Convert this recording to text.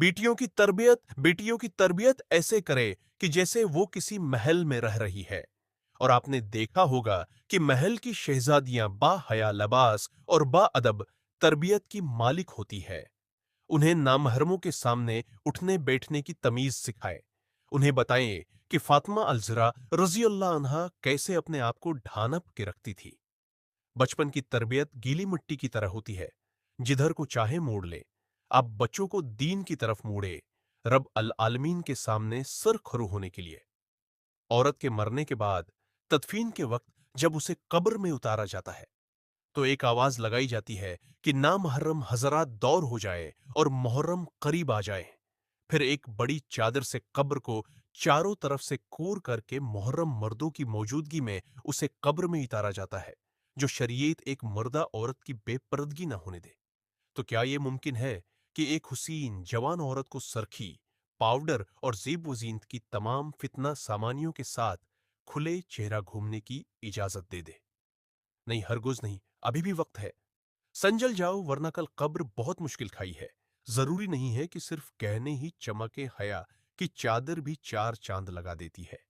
बेटियों की तरबियत ऐसे करे कि जैसे वो किसी महल में रह रही है। और आपने देखा होगा कि महल की शहजादियां बाहया लबास और बाअदब तरबियत की मालिक होती है। उन्हें नामहरमों के सामने उठने बैठने की तमीज सिखाए। उन्हें बताएं कि फातिमा अलजरा रजी अल्लाह अन्हा कैसे अपने आप को ढांप के रखती थी। बचपन की तरबियत गीली मिट्टी की तरह होती है, जिधर को चाहे मोड़ ले। आप बच्चों को दीन की तरफ मोड़े, रब अल आलमीन के सामने सर खरू होने के लिए। औरत के मरने के बाद तदफीन के वक्त जब उसे कब्र में उतारा जाता है, तो एक आवाज लगाई जाती है कि नामहर्रम हजरात दौर हो जाए और मुहर्रम करीब आ जाए। फिर एक बड़ी चादर से कब्र को चारों तरफ से कोर करके मुहर्रम मर्दों की मौजूदगी में उसे कब्र में उतारा जाता है, जो शरीयत एक मर्दा औरत की बेपर्दगी न होने दे। तो क्या यह मुमकिन है कि एक हुसीन जवान औरत को सरखी, पाउडर और जेब वजीनत की तमाम फितना सामानियों के साथ खुले चेहरा घूमने की इजाजत दे दे? नहीं, हरगिज़ नहीं, अभी भी वक्त है। संजल जाओ, वरना कल कब्र बहुत मुश्किल खाई है। जरूरी नहीं है कि सिर्फ कहने ही चमके हया की चादर भी चार चांद लगा देती है।